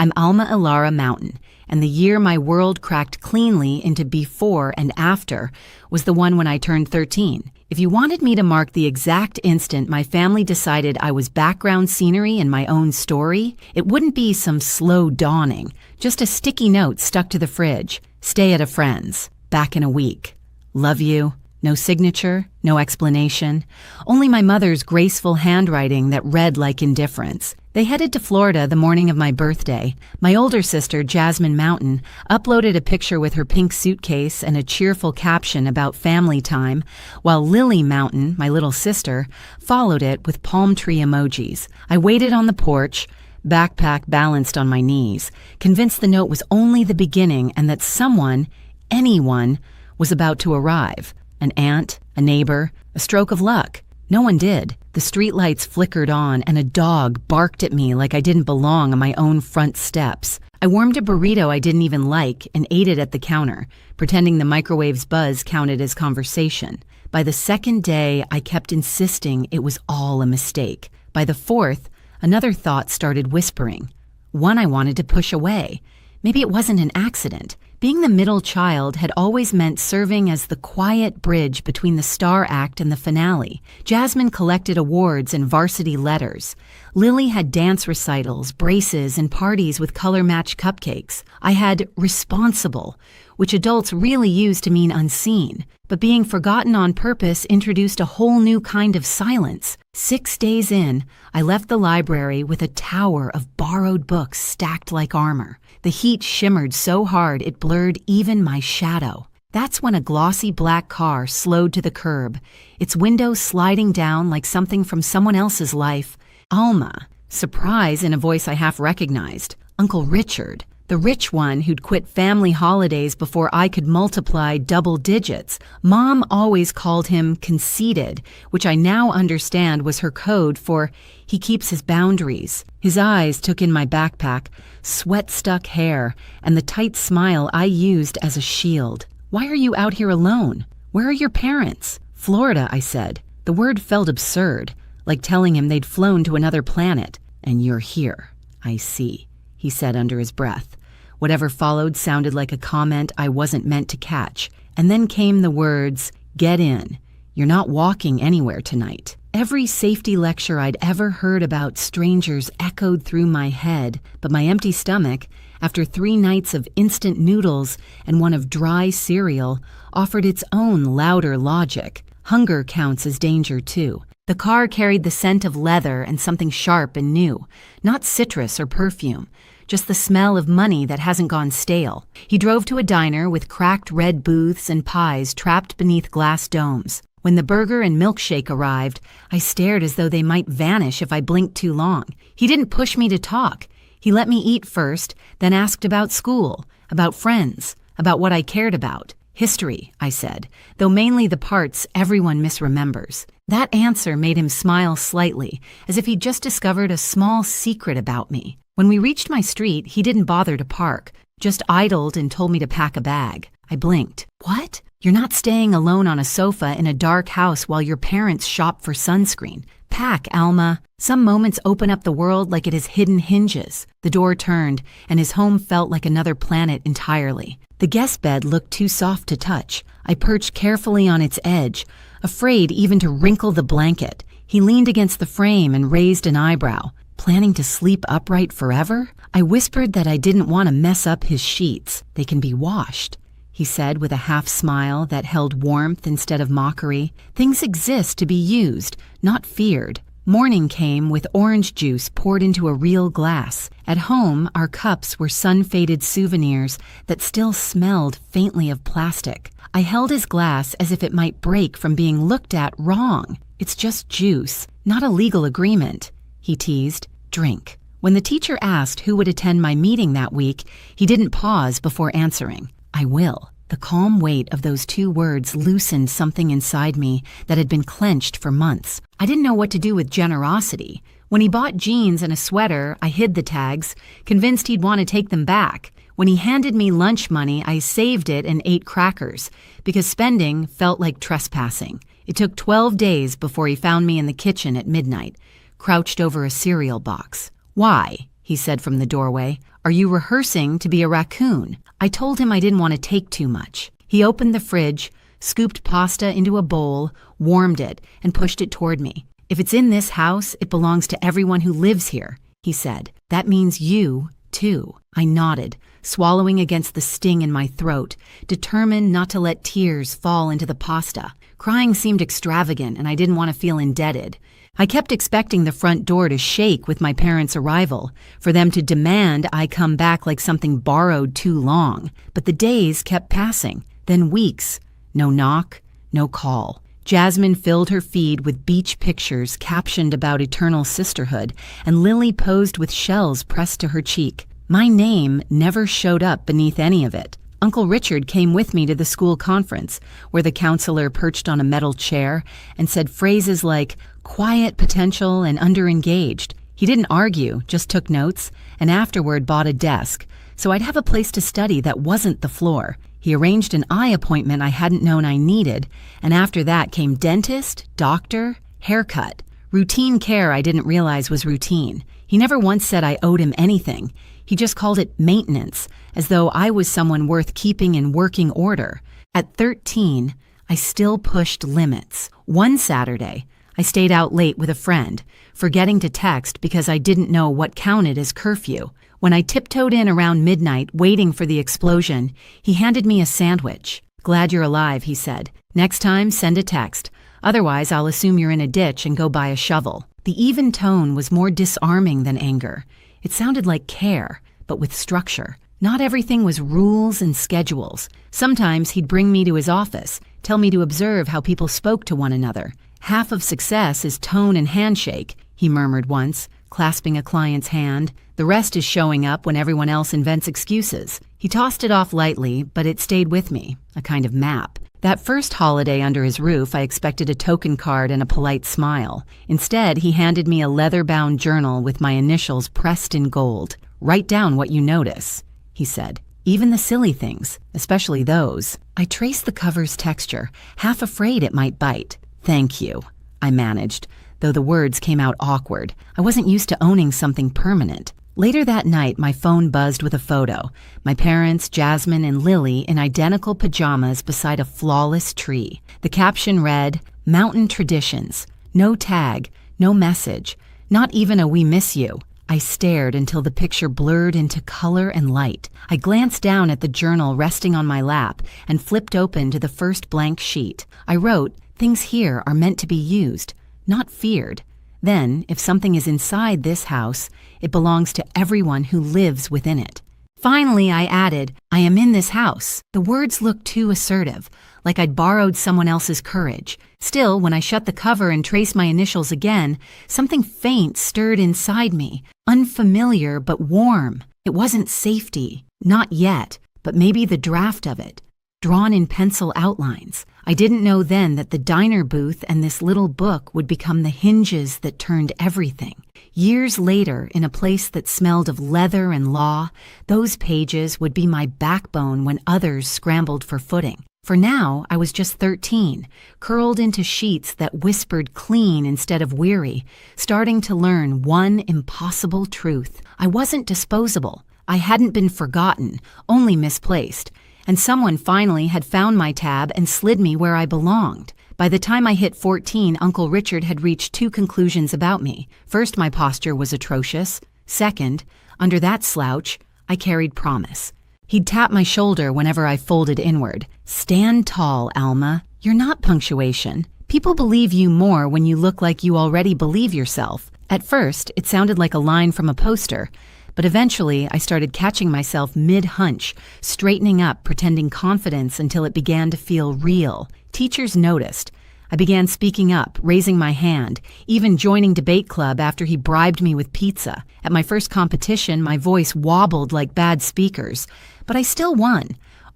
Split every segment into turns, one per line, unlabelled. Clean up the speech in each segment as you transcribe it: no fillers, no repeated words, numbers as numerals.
I'm Alma Ilara Mountain, and the year my world cracked cleanly into before and after was the one when I turned 13. If you wanted me to mark the exact instant my family decided I was background scenery in my own story, it wouldn't be some slow dawning, just a sticky note stuck to the fridge. Stay at a friend's. Back in a week. Love you. No signature, no explanation, only my mother's graceful handwriting that read like indifference. They headed to Florida the morning of my birthday. My older sister, Jasmine Mountain, uploaded a picture with her pink suitcase and a cheerful caption about family time, while Lily Mountain, my little sister, followed it with palm tree emojis. I waited on the porch, backpack balanced on my knees, convinced the note was only the beginning and that someone, anyone, was about to arrive. An aunt, a neighbor, a stroke of luck. No one did. The streetlights flickered on and a dog barked at me like I didn't belong on my own front steps. I warmed a burrito I didn't even like and ate it at the counter, pretending the microwave's buzz counted as conversation. By the second day, I kept insisting it was all a mistake. By the fourth, another thought started whispering. One I wanted to push away. Maybe it wasn't an accident. Being the middle child had always meant serving as the quiet bridge between the star act and the finale. Jasmine collected awards and varsity letters. Lily had dance recitals, braces, and parties with color-matched cupcakes. I had responsible, which adults really use to mean unseen. But being forgotten on purpose introduced a whole new kind of silence. 6 days in, I left the library with a tower of borrowed books stacked like armor. The heat shimmered so hard it blurred even my shadow. That's when a glossy black car slowed to the curb, its window sliding down like something from someone else's life. Alma. Surprise in a voice I half recognized. Uncle Richard. The rich one who'd quit family holidays before I could multiply double digits. Mom always called him conceited, which I now understand was her code for he keeps his boundaries. His eyes took in my backpack, sweat-stuck hair, and the tight smile I used as a shield. Why are you out here alone? Where are your parents? Florida, I said. The word felt absurd, like telling him they'd flown to another planet. And you're here. I see, he said under his breath. Whatever followed sounded like a comment I wasn't meant to catch. And then came the words, "Get in. You're not walking anywhere tonight." Every safety lecture I'd ever heard about strangers echoed through my head, but my empty stomach, after 3 nights of instant noodles and one of dry cereal, offered its own louder logic. Hunger counts as danger, too. The car carried the scent of leather and something sharp and new, not citrus or perfume, just the smell of money that hasn't gone stale. He drove to a diner with cracked red booths and pies trapped beneath glass domes. When the burger and milkshake arrived, I stared as though they might vanish if I blinked too long. He didn't push me to talk. He let me eat first, then asked about school, about friends, about what I cared about. History, I said, though mainly the parts everyone misremembers. That answer made him smile slightly, as if he'd just discovered a small secret about me. When we reached my street, he didn't bother to park, just idled and told me to pack a bag. I blinked. What? You're not staying alone on a sofa in a dark house while your parents shop for sunscreen. Pack, Alma. Some moments open up the world like it has hidden hinges. The door turned, and his home felt like another planet entirely. The guest bed looked too soft to touch. I perched carefully on its edge, afraid even to wrinkle the blanket. He leaned against the frame and raised an eyebrow. Planning to sleep upright forever? I whispered that I didn't want to mess up his sheets. They can be washed, he said with a half smile that held warmth instead of mockery. Things exist to be used, not feared. Morning came with orange juice poured into a real glass. At home, our cups were sun-faded souvenirs that still smelled faintly of plastic. I held his glass as if it might break from being looked at wrong. It's just juice, not a legal agreement, he teased. Drink. When the teacher asked who would attend my meeting that week, he didn't pause before answering. I will. The calm weight of those 2 words loosened something inside me that had been clenched for months. I didn't know what to do with generosity. When he bought jeans and a sweater, I hid the tags, convinced he'd want to take them back. When he handed me lunch money, I saved it and ate crackers, because spending felt like trespassing. It took 12 days before he found me in the kitchen at midnight, crouched over a cereal box. "Why?" he said from the doorway. "Are you rehearsing to be a raccoon?" I told him I didn't want to take too much. He opened the fridge, scooped pasta into a bowl, warmed it, and pushed it toward me. "If it's in this house, it belongs to everyone who lives here," he said. "That means you, too." I nodded, swallowing against the sting in my throat, determined not to let tears fall into the pasta. Crying seemed extravagant, and I didn't want to feel indebted. I kept expecting the front door to shake with my parents' arrival, for them to demand I come back like something borrowed too long. But the days kept passing, then weeks. No knock, no call. Jasmine filled her feed with beach pictures captioned about eternal sisterhood, and Lily posed with shells pressed to her cheek. My name never showed up beneath any of it. Uncle Richard came with me to the school conference, where the counselor perched on a metal chair and said phrases like quiet potential and underengaged. He didn't argue, just took notes, and afterward bought a desk, so I'd have a place to study that wasn't the floor. He arranged an eye appointment I hadn't known I needed, and after that came dentist, doctor, haircut. Routine care I didn't realize was routine. He never once said I owed him anything. He just called it maintenance, as though I was someone worth keeping in working order. At 13, I still pushed limits. One Saturday, I stayed out late with a friend, forgetting to text because I didn't know what counted as curfew. When I tiptoed in around midnight, waiting for the explosion, he handed me a sandwich. "Glad you're alive," he said. "Next time, send a text. Otherwise, I'll assume you're in a ditch and go buy a shovel." The even tone was more disarming than anger. It sounded like care, but with structure. Not everything was rules and schedules. Sometimes he'd bring me to his office, tell me to observe how people spoke to one another. "Half of success is tone and handshake," he murmured once, clasping a client's hand. "The rest is showing up when everyone else invents excuses." He tossed it off lightly, but it stayed with me, a kind of map. That first holiday under his roof, I expected a token card and a polite smile. Instead, he handed me a leather-bound journal with my initials pressed in gold. "Write down what you notice," he said. "Even the silly things, especially those." I traced the cover's texture, half afraid it might bite. "Thank you," I managed, though the words came out awkward. I wasn't used to owning something permanent. Later that night, my phone buzzed with a photo. My parents, Jasmine and Lily, in identical pajamas beside a flawless tree. The caption read, "Mountain Traditions." No tag, no message, not even a "we miss you." I stared until the picture blurred into color and light. I glanced down at the journal resting on my lap and flipped open to the first blank sheet. I wrote, "Things here are meant to be used, not feared. Then, if something is inside this house, it belongs to everyone who lives within it." Finally, I added, "I am in this house." The words looked too assertive, like I'd borrowed someone else's courage. Still, when I shut the cover and traced my initials again, something faint stirred inside me, unfamiliar but warm. It wasn't safety, not yet, but maybe the draft of it, drawn in pencil outlines. I didn't know then that the diner booth and this little book would become the hinges that turned everything. Years later, in a place that smelled of leather and law, those pages would be my backbone when others scrambled for footing. For now, I was just 13, curled into sheets that whispered clean instead of weary, starting to learn one impossible truth. I wasn't disposable. I hadn't been forgotten, only misplaced. And someone finally had found my tab and slid me where I belonged. By the time I hit 14, Uncle Richard had reached two conclusions about me. First, my posture was atrocious. Second, under that slouch, I carried promise. He'd tap my shoulder whenever I folded inward. "Stand tall, Alma. You're not punctuation. People believe you more when you look like you already believe yourself." At first, it sounded like a line from a poster, but eventually I started catching myself mid-hunch, straightening up, pretending confidence until it began to feel real. Teachers noticed. I began speaking up, raising my hand, even joining debate club after he bribed me with pizza. At my first competition, my voice wobbled like bad speakers, but I still won,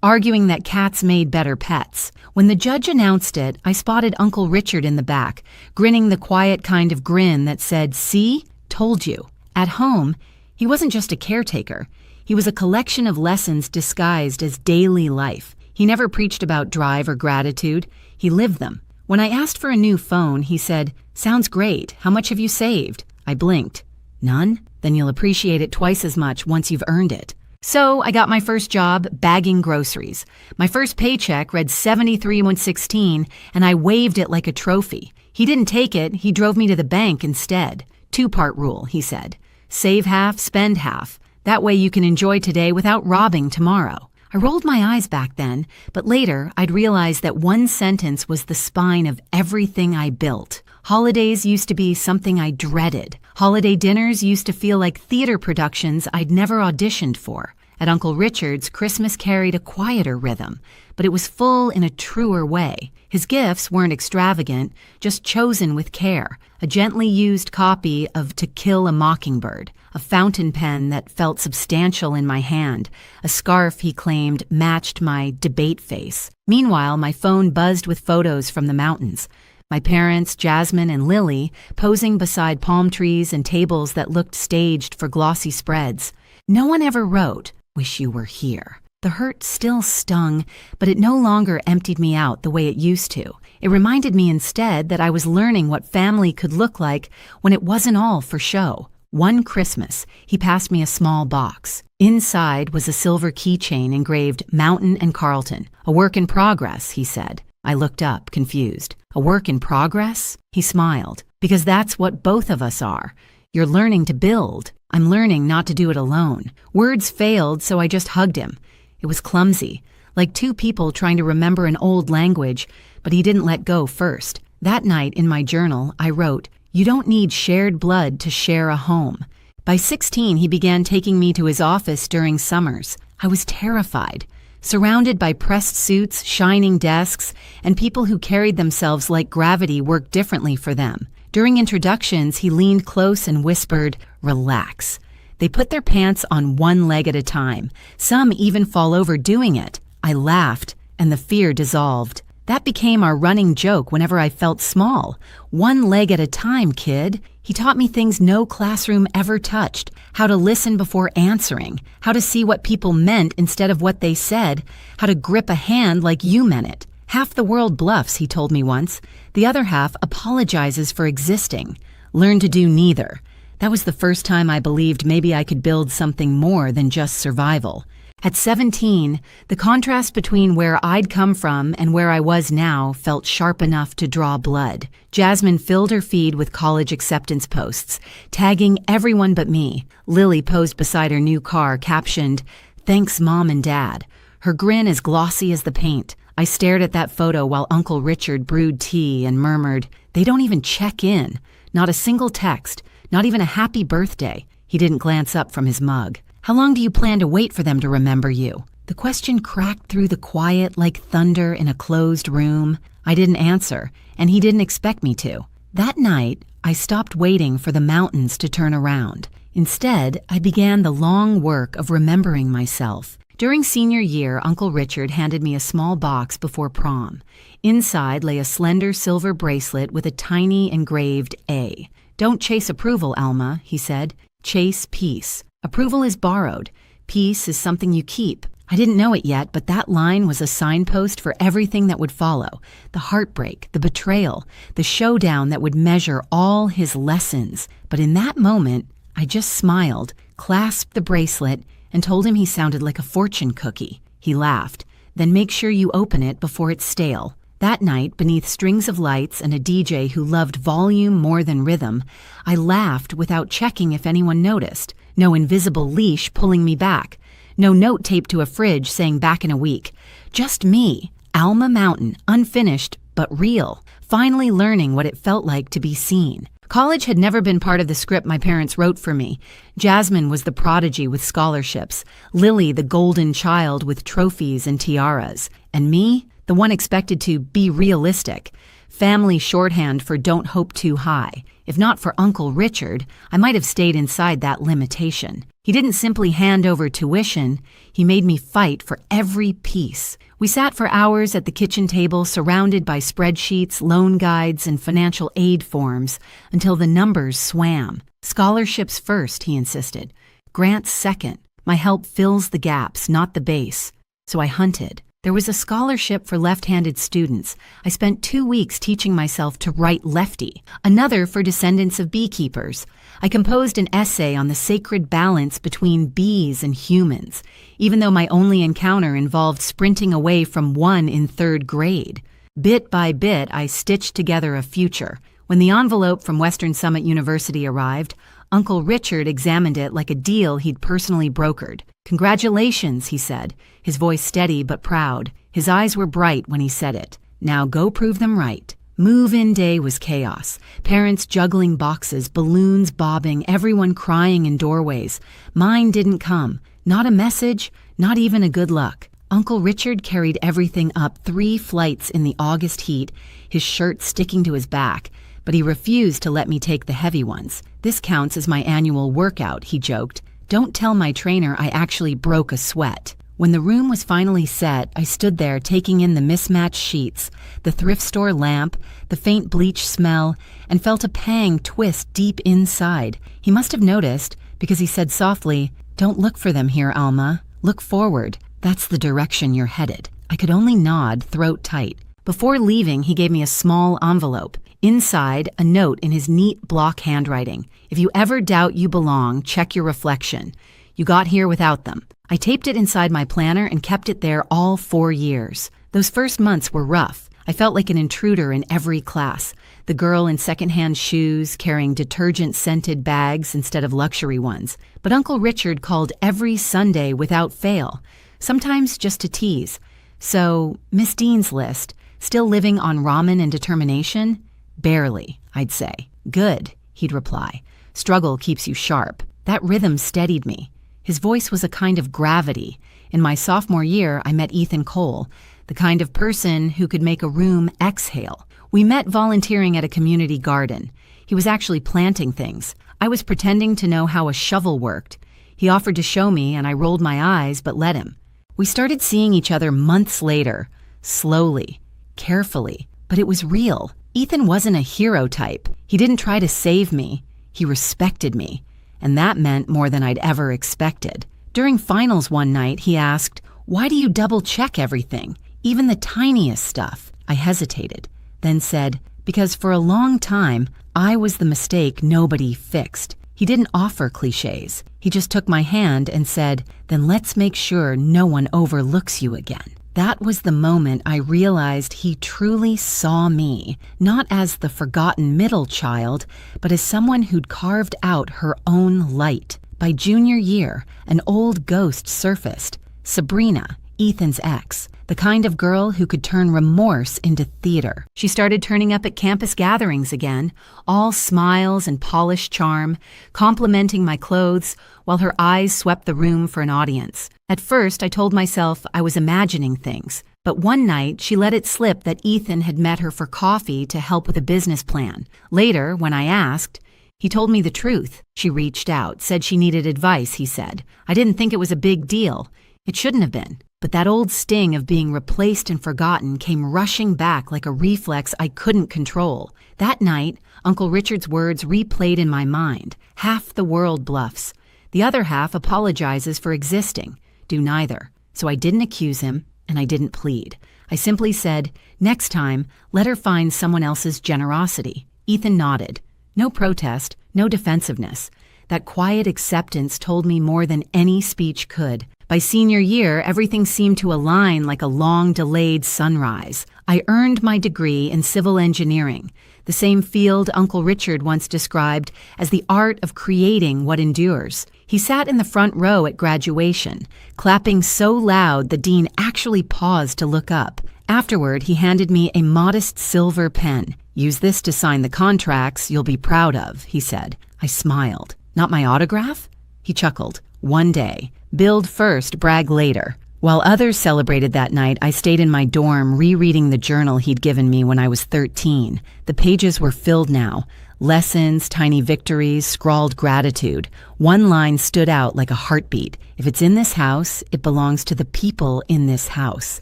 arguing that cats made better pets. When the judge announced it, I spotted Uncle Richard in the back, grinning the quiet kind of grin that said, "See? Told you." At home, he wasn't just a caretaker. He was a collection of lessons disguised as daily life. He never preached about drive or gratitude. He lived them. When I asked for a new phone, he said, "Sounds great. How much have you saved?" I blinked. "None?" Then you'll appreciate it twice as much once you've earned it. So I got my first job bagging groceries. My first paycheck read 73,116, and I waved it like a trophy. He didn't take it, he drove me to the bank instead. Two-part rule, he said. Save half, spend half. That way you can enjoy today without robbing tomorrow. I rolled my eyes back then, but later I'd realized that one sentence was the spine of everything I built. Holidays used to be something I dreaded. Holiday dinners used to feel like theater productions I'd never auditioned for. At Uncle Richard's, Christmas carried a quieter rhythm, but it was full in a truer way. His gifts weren't extravagant, just chosen with care. A gently used copy of To Kill a Mockingbird, a fountain pen that felt substantial in my hand, a scarf he claimed matched my debate face. Meanwhile, my phone buzzed with photos from the mountains. My parents, Jasmine and Lily, posing beside palm trees and tables that looked staged for glossy spreads. No one ever wrote, "Wish you were here." The hurt still stung, but it no longer emptied me out the way it used to. It reminded me instead that I was learning what family could look like when it wasn't all for show. One Christmas, he passed me a small box. Inside was a silver keychain engraved Mountain and Carlton. "A work in progress," he said. I looked up, confused. "A work in progress?" He smiled. "Because that's what both of us are. You're learning to build. I'm learning not to do it alone." Words failed, so I just hugged him. It was clumsy, like two people trying to remember an old language, but he didn't let go first. That night in my journal, I wrote, "You don't need shared blood to share a home." By 16, he began taking me to his office during summers. I was terrified. Surrounded by pressed suits, shining desks, and people who carried themselves like gravity worked differently for them. During introductions, he leaned close and whispered, "Relax." They put their pants on one leg at a time. Some even fall over doing it. I laughed, and the fear dissolved. That became our running joke whenever I felt small. "One leg at a time, kid." He taught me things no classroom ever touched. How to listen before answering. How to see what people meant instead of what they said. How to grip a hand like you meant it. Half the world bluffs, he told me once. The other half apologizes for existing. Learn to do neither. That was the first time I believed maybe I could build something more than just survival. At 17, the contrast between where I'd come from and where I was now felt sharp enough to draw blood. Jasmine filled her feed with college acceptance posts, tagging everyone but me. Lily posed beside her new car, captioned, "Thanks, Mom and Dad." Her grin as glossy as the paint. I stared at that photo while Uncle Richard brewed tea and murmured, "They don't even check in. Not a single text. Not even a happy birthday." He didn't glance up from his mug. "How long do you plan to wait for them to remember you?" The question cracked through the quiet like thunder in a closed room. I didn't answer, and he didn't expect me to. That night, I stopped waiting for the mountains to turn around. Instead, I began the long work of remembering myself. During senior year, Uncle Richard handed me a small box before prom. Inside lay a slender silver bracelet with a tiny engraved A. "Don't chase approval, Alma," he said. "Chase peace. Approval is borrowed. Peace is something you keep." I didn't know it yet, but that line was a signpost for everything that would follow. The heartbreak, the betrayal, the showdown that would measure all his lessons. But in that moment, I just smiled, clasped the bracelet, and told him he sounded like a fortune cookie. He laughed. "Then make sure you open it before it's stale." That night, beneath strings of lights and a DJ who loved volume more than rhythm, I laughed without checking if anyone noticed. No invisible leash pulling me back. No note taped to a fridge saying back in a week. Just me, Alma Mountain, unfinished but real, finally learning what it felt like to be seen. College had never been part of the script my parents wrote for me. Jasmine was the prodigy with scholarships, Lily the golden child with trophies and tiaras, and me, the one expected to be realistic. Family shorthand for don't hope too high. If not for Uncle Richard, I might have stayed inside that limitation. He didn't simply hand over tuition, he made me fight for every piece. We sat for hours at the kitchen table surrounded by spreadsheets, loan guides, and financial aid forms until the numbers swam. "Scholarships first," he insisted. "Grants second. My help fills the gaps, not the base." So I hunted. There was a scholarship for left-handed students. I spent 2 weeks teaching myself to write lefty, another for descendants of beekeepers. I composed an essay on the sacred balance between bees and humans, even though my only encounter involved sprinting away from one in 3rd grade. Bit by bit, I stitched together a future. When the envelope from Western Summit University arrived, Uncle Richard examined it like a deal he'd personally brokered. "Congratulations," he said, his voice steady but proud. His eyes were bright when he said it. "Now go prove them right." Move-in day was chaos. Parents juggling boxes, balloons bobbing, everyone crying in doorways. Mine didn't come. Not a message, not even a good luck. Uncle Richard carried everything up 3 flights in the August heat, his shirt sticking to his back, but he refused to let me take the heavy ones. "This counts as my annual workout," he joked. "Don't tell my trainer I actually broke a sweat." When the room was finally set, I stood there taking in the mismatched sheets, the thrift store lamp, the faint bleach smell, and felt a pang twist deep inside. He must have noticed, because he said softly, "Don't look for them here, Alma. Look forward. That's the direction you're headed." I could only nod, throat tight. Before leaving, he gave me a small envelope. Inside, a note in his neat block handwriting. "If you ever doubt you belong, check your reflection. You got here without them." I taped it inside my planner and kept it there all 4 years. Those first months were rough. I felt like an intruder in every class. The girl in secondhand shoes, carrying detergent-scented bags instead of luxury ones. But Uncle Richard called every Sunday without fail, sometimes just to tease. "So, Miss Dean's list, still living on ramen and determination?" "Barely," I'd say. "Good," he'd reply. "Struggle keeps you sharp." That rhythm steadied me. His voice was a kind of gravity. In my sophomore year, I met Ethan Cole, the kind of person who could make a room exhale. We met volunteering at a community garden. He was actually planting things. I was pretending to know how a shovel worked. He offered to show me, and I rolled my eyes but let him. We started seeing each other months later, slowly, carefully, but it was real. Ethan wasn't a hero type. He didn't try to save me. He respected me. And that meant more than I'd ever expected. During finals one night, he asked, "Why do you double-check everything, even the tiniest stuff?" I hesitated, then said, "Because for a long time, I was the mistake nobody fixed." He didn't offer cliches. He just took my hand and said, "Then let's make sure no one overlooks you again." That was the moment I realized he truly saw me, not as the forgotten middle child, but as someone who'd carved out her own light. By junior year, an old ghost surfaced, Sabrina, Ethan's ex, the kind of girl who could turn remorse into theater. She started turning up at campus gatherings again, all smiles and polished charm, complimenting my clothes while her eyes swept the room for an audience. At first, I told myself I was imagining things, but one night she let it slip that Ethan had met her for coffee to help with a business plan. Later, when I asked, he told me the truth. She reached out, said she needed advice, he said. I didn't think it was a big deal. It shouldn't have been. But that old sting of being replaced and forgotten came rushing back like a reflex I couldn't control. That night, Uncle Richard's words replayed in my mind. Half the world bluffs. The other half apologizes for existing. Do neither. So I didn't accuse him, and I didn't plead. I simply said, "Next time, let her find someone else's generosity." Ethan nodded. No protest, no defensiveness. That quiet acceptance told me more than any speech could. By senior year, everything seemed to align like a long-delayed sunrise. I earned my degree in civil engineering, the same field Uncle Richard once described as the art of creating what endures. He sat in the front row at graduation, clapping so loud the dean actually paused to look up. Afterward, he handed me a modest silver pen. "Use this to sign the contracts you'll be proud of," he said. I smiled. "Not my autograph?" He chuckled. "One day. Build first, brag later." While others celebrated that night, I stayed in my dorm rereading the journal he'd given me when I was 13. The pages were filled now. Lessons, tiny victories, scrawled gratitude. One line stood out like a heartbeat. "If it's in this house, it belongs to the people in this house."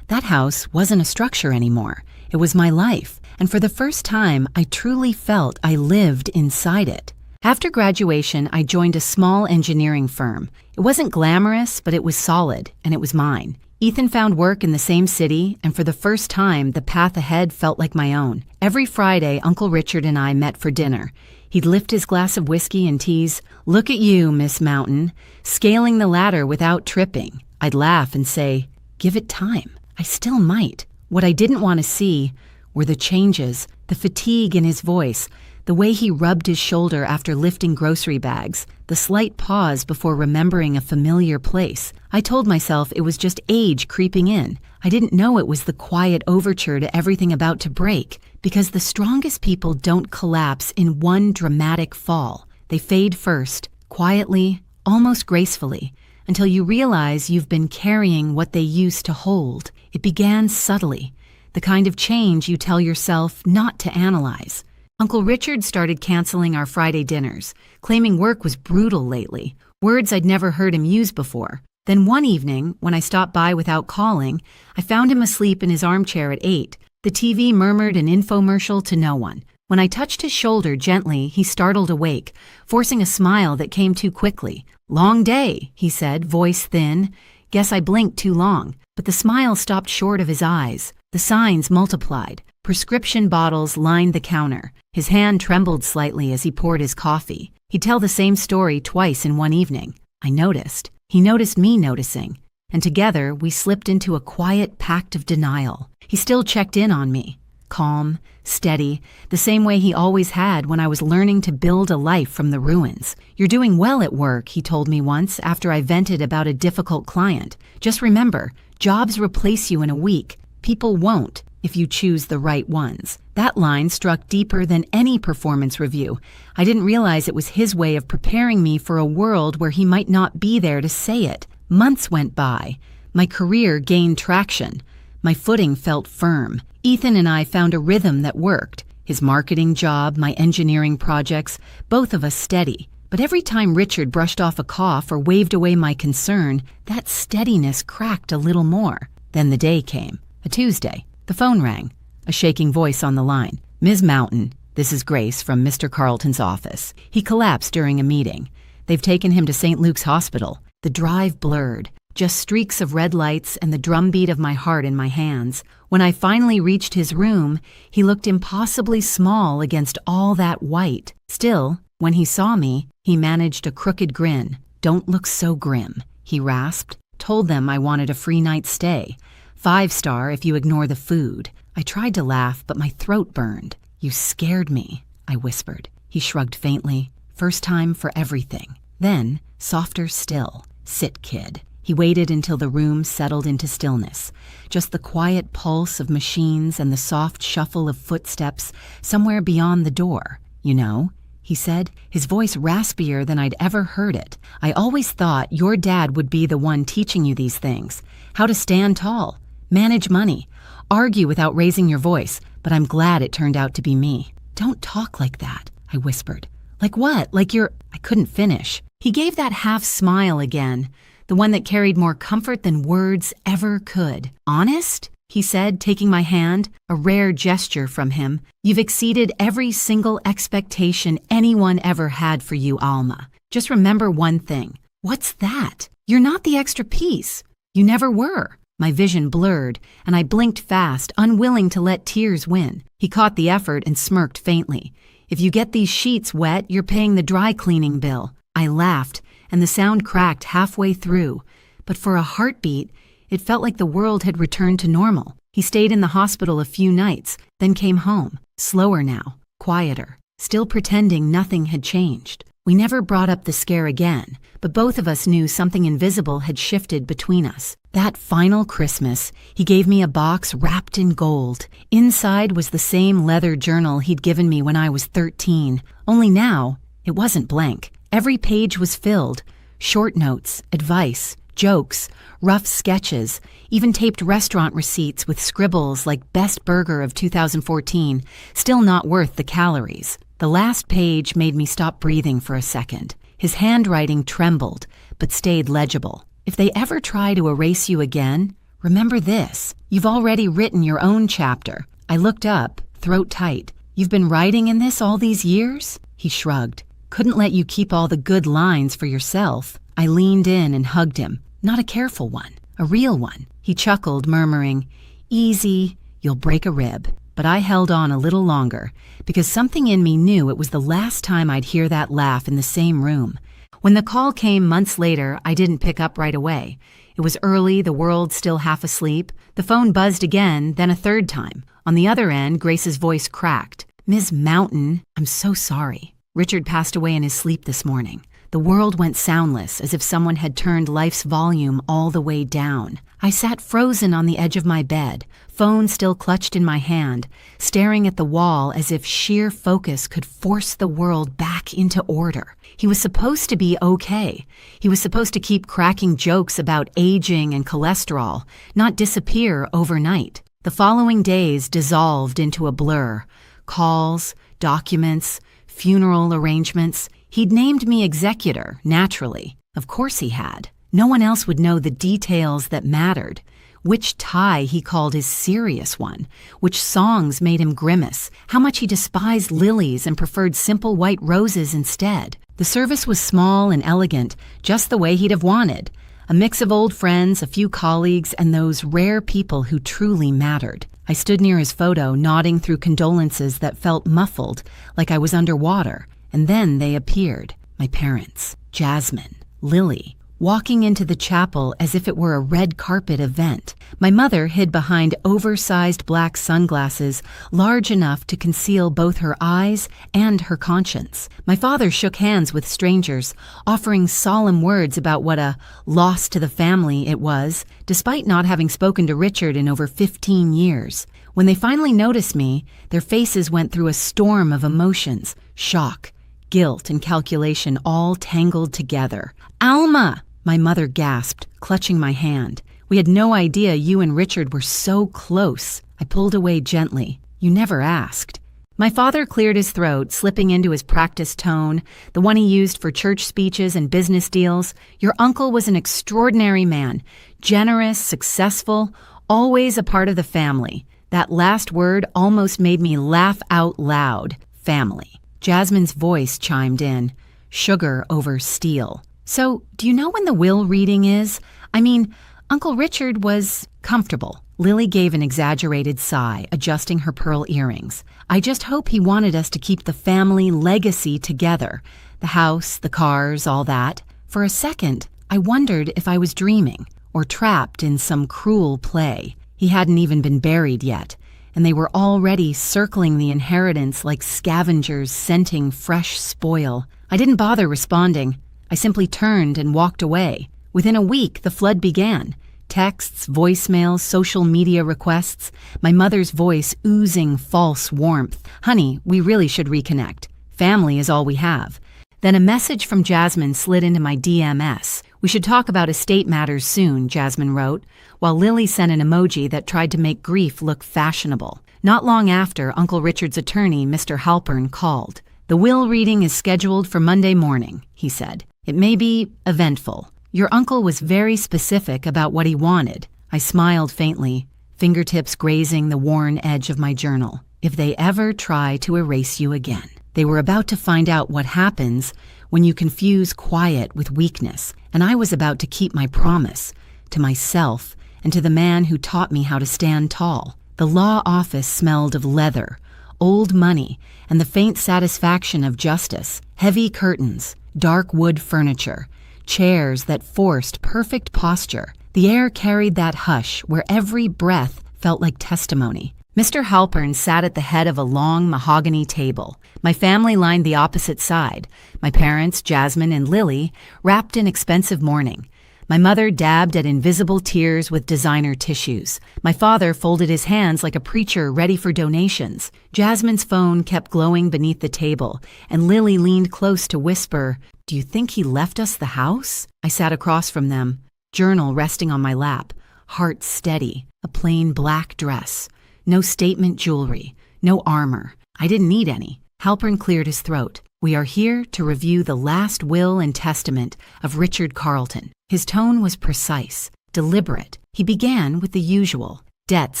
That house wasn't a structure anymore. It was my life. And for the first time, I truly felt I lived inside it. After graduation, I joined a small engineering firm. It wasn't glamorous, but it was solid, and it was mine. Ethan found work in the same city, and for the first time, the path ahead felt like my own. Every Friday, Uncle Richard and I met for dinner. He'd lift his glass of whiskey and tease, "Look at you, Miss Mountain, scaling the ladder without tripping." I'd laugh and say, "Give it time. I still might." What I didn't want to see were the changes, the fatigue in his voice, the way he rubbed his shoulder after lifting grocery bags, the slight pause before remembering a familiar place. I told myself it was just age creeping in. I didn't know it was the quiet overture to everything about to break, because the strongest people don't collapse in one dramatic fall. They fade first, quietly, almost gracefully, until you realize you've been carrying what they used to hold. It began subtly, the kind of change you tell yourself not to analyze. Uncle Richard started canceling our Friday dinners, claiming work was brutal lately, words I'd never heard him use before. Then one evening, when I stopped by without calling, I found him asleep in his armchair at 8. The TV murmured an infomercial to no one. When I touched his shoulder gently, he startled awake, forcing a smile that came too quickly. "Long day," he said, voice thin. Guess I blinked too long. But the smile stopped short of his eyes. The signs multiplied. Prescription bottles lined the counter. His hand trembled slightly as he poured his coffee. He'd tell the same story twice in one evening. I noticed. He noticed me noticing. And together, we slipped into a quiet pact of denial. He still checked in on me. Calm, steady, the same way he always had when I was learning to build a life from the ruins. "You're doing well at work," he told me once after I vented about a difficult client. "Just remember, jobs replace you in a week. People won't if you choose the right ones." That line struck deeper than any performance review. I didn't realize it was his way of preparing me for a world where he might not be there to say it. Months went by. My career gained traction. My footing felt firm. Ethan and I found a rhythm that worked. His marketing job, my engineering projects, both of us steady. But every time Richard brushed off a cough or waved away my concern, that steadiness cracked a little more. Then the day came. A Tuesday. The phone rang. A shaking voice on the line. "Ms. Mountain, this is Grace from Mr. Carlton's office. He collapsed during a meeting. They've taken him to St. Luke's Hospital." The drive blurred. Just streaks of red lights and the drumbeat of my heart in my hands. When I finally reached his room, he looked impossibly small against all that white. Still, when he saw me, he managed a crooked grin. "Don't look so grim," he rasped. "Told them I wanted a free night's stay. 5-star if you ignore the food." I tried to laugh, but my throat burned. "You scared me," I whispered. He shrugged faintly. "First time for everything." Then, softer still. "Sit, kid." He waited until the room settled into stillness, just the quiet pulse of machines and the soft shuffle of footsteps somewhere beyond the door. "You know," he said, his voice raspier than I'd ever heard it, "I always thought your dad would be the one teaching you these things. How to stand tall, manage money, argue without raising your voice, but I'm glad it turned out to be me." "Don't talk like that," I whispered. "Like what? Like you're—" I couldn't finish. He gave that half smile again, the one that carried more comfort than words ever could. "Honest?" he said, taking my hand, a rare gesture from him. "You've exceeded every single expectation anyone ever had for you, Alma. Just remember one thing." "What's that?" "You're not the extra piece. You never were." My vision blurred, and I blinked fast, unwilling to let tears win. He caught the effort and smirked faintly. "If you get these sheets wet, you're paying the dry cleaning bill." I laughed, and the sound cracked halfway through. But for a heartbeat, it felt like the world had returned to normal. He stayed in the hospital a few nights, then came home, slower now, quieter, still pretending nothing had changed. We never brought up the scare again, but both of us knew something invisible had shifted between us. That final Christmas, he gave me a box wrapped in gold. Inside was the same leather journal he'd given me when I was 13, only now it wasn't blank. Every page was filled. Short notes, advice, jokes, rough sketches, even taped restaurant receipts with scribbles like "Best Burger of 2014, still not worth the calories." The last page made me stop breathing for a second. His handwriting trembled, but stayed legible. "If they ever try to erase you again, remember this. You've already written your own chapter." I looked up, throat tight. "You've been writing in this all these years?" He shrugged. "Couldn't let you keep all the good lines for yourself." I leaned in and hugged him. "Not a careful one. a real one. He chuckled, murmuring, "Easy, you'll break a rib." But I held on a little longer, because something in me knew it was the last time I'd hear that laugh in the same room. When the call came months later, I didn't pick up right away. It was early, the world still half asleep. The phone buzzed again, then a third time. On the other end, Grace's voice cracked. "Ms. Mountain, I'm so sorry. Richard passed away in his sleep this morning." The world went soundless, as if someone had turned life's volume all the way down. I sat frozen on the edge of my bed, phone still clutched in my hand, staring at the wall as if sheer focus could force the world back into order. He was supposed to be okay. He was supposed to keep cracking jokes about aging and cholesterol, not disappear overnight. The following days dissolved into a blur. Calls, documents, funeral arrangements. He'd named me executor, naturally. Of course he had. No one else would know the details that mattered. Which tie he called his serious one, which songs made him grimace, how much he despised lilies and preferred simple white roses instead. The service was small and elegant, just the way he'd have wanted. A mix of old friends, a few colleagues, and those rare people who truly mattered. I stood near his photo, nodding through condolences that felt muffled, like I was underwater. And then they appeared, my parents, Jasmine, Lily, walking into the chapel as if it were a red carpet event. My mother hid behind oversized black sunglasses, large enough to conceal both her eyes and her conscience. My father shook hands with strangers, offering solemn words about what a loss to the family it was, despite not having spoken to Richard in over 15 years. When they finally noticed me, their faces went through a storm of emotions, shock, guilt, and calculation all tangled together. "Alma!" my mother gasped, clutching my hand. "We had no idea you and Richard were so close." I pulled away gently. "You never asked." My father cleared his throat, slipping into his practiced tone, the one he used for church speeches and business deals. "Your uncle was an extraordinary man, generous, successful, always a part of the family." That last word almost made me laugh out loud. Family. Jasmine's voice chimed in. Sugar over steel. "So, do you know when the will reading is? I mean, Uncle Richard was comfortable." Lily gave an exaggerated sigh, adjusting her pearl earrings. "I just hope he wanted us to keep the family legacy together. The house, the cars, all that." For a second, I wondered if I was dreaming or trapped in some cruel play. He hadn't even been buried yet, and they were already circling the inheritance like scavengers scenting fresh spoil. I didn't bother responding. I simply turned and walked away. Within a week, the flood began. Texts, voicemails, social media requests, my mother's voice oozing false warmth. "Honey, we really should reconnect. Family is all we have." Then a message from Jasmine slid into my DMS. "We should talk about estate matters soon," Jasmine wrote, while Lily sent an emoji that tried to make grief look fashionable. Not long after, Uncle Richard's attorney, Mr. Halpern, called. "The will reading is scheduled for Monday morning," he said. "It may be eventful. Your uncle was very specific about what he wanted." I smiled faintly, fingertips grazing the worn edge of my journal. "If they ever try to erase you again." They were about to find out what happens when you confuse quiet with weakness, and I was about to keep my promise to myself and to the man who taught me how to stand tall. The law office smelled of leather, old money, and the faint satisfaction of justice. Heavy curtains, dark wood furniture, chairs that forced perfect posture. The air carried that hush where every breath felt like testimony. Mr. Halpern sat at the head of a long mahogany table. My family lined the opposite side. My parents, Jasmine and Lily, wrapped in expensive mourning. My mother dabbed at invisible tears with designer tissues. My father folded his hands like a preacher ready for donations. Jasmine's phone kept glowing beneath the table, and Lily leaned close to whisper, "Do you think he left us the house?" I sat across from them, journal resting on my lap, heart steady, a plain black dress. No statement jewelry, no armor. I didn't need any. Halpern cleared his throat. "We are here to review the last will and testament of Richard Carleton." His tone was precise, deliberate. He began with the usual. Debts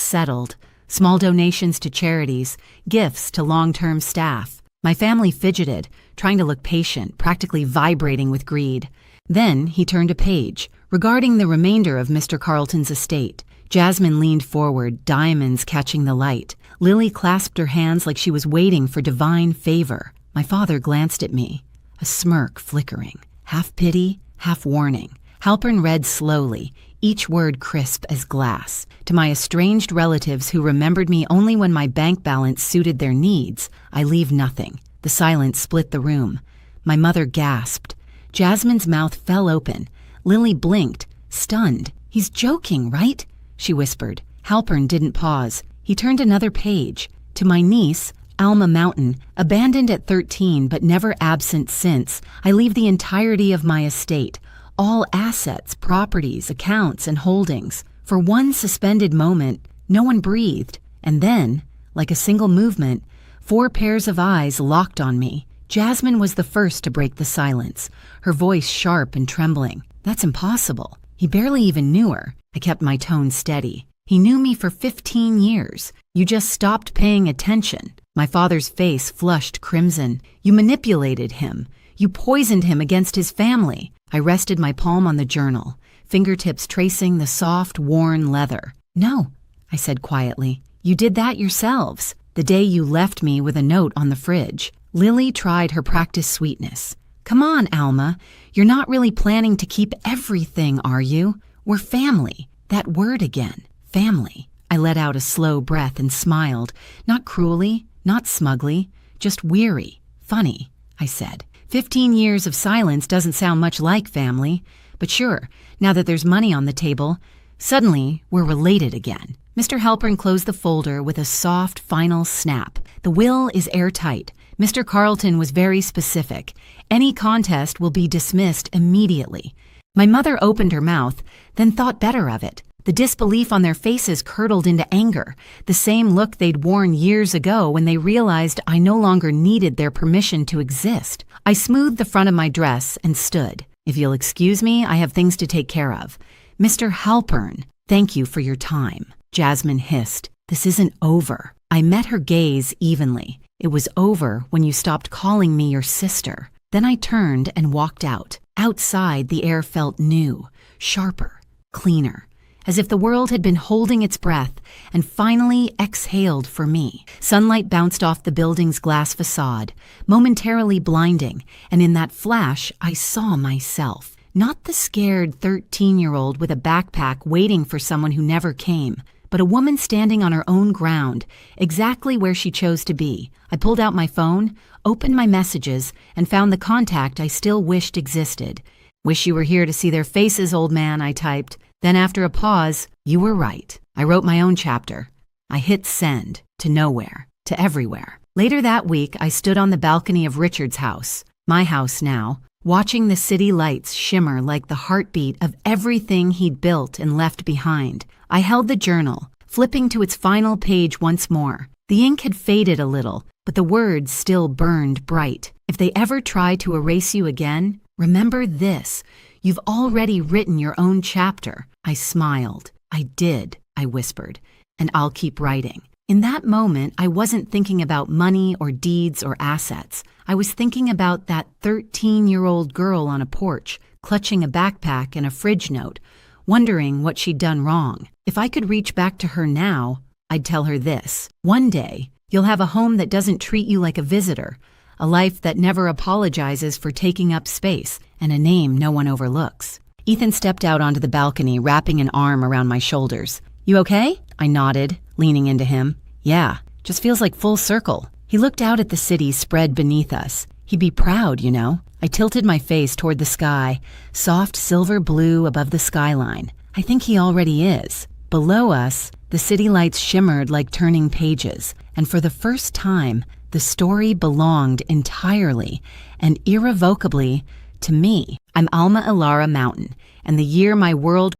settled, small donations to charities, gifts to long-term staff. My family fidgeted, trying to look patient, practically vibrating with greed. Then he turned a page, regarding the remainder of Mr. Carlton's estate. Jasmine leaned forward, diamonds catching the light. Lily clasped her hands like she was waiting for divine favor. My father glanced at me, a smirk flickering, half pity, half warning. Halpern read slowly, each word crisp as glass. To my estranged relatives who remembered me only when my bank balance suited their needs, I leave nothing. The silence split the room. My mother gasped. Jasmine's mouth fell open. Lily blinked, stunned. "He's joking, right?" she whispered. Halpern didn't pause. He turned another page. To my niece, Alma Mountain, abandoned at 13 but never absent since, I leave the entirety of my estate, all assets, properties, accounts, and holdings. For one suspended moment, no one breathed, and then, like a single movement, 4 pairs of eyes locked on me. Jasmine was the first to break the silence, her voice sharp and trembling. "That's impossible. He barely even knew her." I kept my tone steady. "He knew me for 15 years. You just stopped paying attention." My father's face flushed crimson. "You manipulated him. You poisoned him against his family." I rested my palm on the journal, fingertips tracing the soft, worn leather. "No," I said quietly. "You did that yourselves, the day you left me with a note on the fridge." Lily tried her practiced sweetness. "Come on, Alma. You're not really planning to keep everything, are you? We're family." That word again, family. I let out a slow breath and smiled, not cruelly, not smugly, just weary, funny, I said. 15 years of silence doesn't sound much like family, but sure, now that there's money on the table, suddenly we're related again. Mr. Halpern closed the folder with a soft, final snap. The will is airtight. Mr. Carlton was very specific. Any contest will be dismissed immediately. My mother opened her mouth, then thought better of it. The disbelief on their faces curdled into anger, the same look they'd worn years ago when they realized I no longer needed their permission to exist. I smoothed the front of my dress and stood. "If you'll excuse me, I have things to take care of." "Mr. Halpern, thank you for your time," Jasmine hissed. "This isn't over." I met her gaze evenly. "It was over when you stopped calling me your sister." Then I turned and walked out. Outside, the air felt new, sharper, cleaner, as if the world had been holding its breath and finally exhaled for me. Sunlight bounced off the building's glass facade, momentarily blinding, and in that flash, I saw myself. Not the scared 13-year-old with a backpack waiting for someone who never came, but a woman standing on her own ground, exactly where she chose to be. I pulled out my phone, opened my messages, and found the contact I still wished existed. "Wish you were here to see their faces, old man," I typed. Then after a pause, "You were right." I wrote my own chapter. I hit send, to nowhere, to everywhere. Later that week, I stood on the balcony of Richard's house, my house now, watching the city lights shimmer like the heartbeat of everything he'd built and left behind. I held the journal, flipping to its final page once more. The ink had faded a little, but the words still burned bright. "If they ever try to erase you again, remember this. You've already written your own chapter." I smiled. "I did," I whispered, "and I'll keep writing." In that moment, I wasn't thinking about money or deeds or assets. I was thinking about that 13-year-old girl on a porch, clutching a backpack and a fridge note, wondering what she'd done wrong. If I could reach back to her now, I'd tell her this: one day, you'll have a home that doesn't treat you like a visitor, a life that never apologizes for taking up space, and a name no one overlooks. Ethan stepped out onto the balcony, wrapping an arm around my shoulders. "You okay?" I nodded, leaning into him. "Yeah, just feels like full circle." He looked out at the city spread beneath us. He'd be proud, you know. I tilted my face toward the sky, soft silver blue above the skyline. I think he already is. Below us, the city lights shimmered like turning pages, and for the first time, the story belonged entirely and irrevocably to me. I'm Alma Ilara Mountain, and the year my world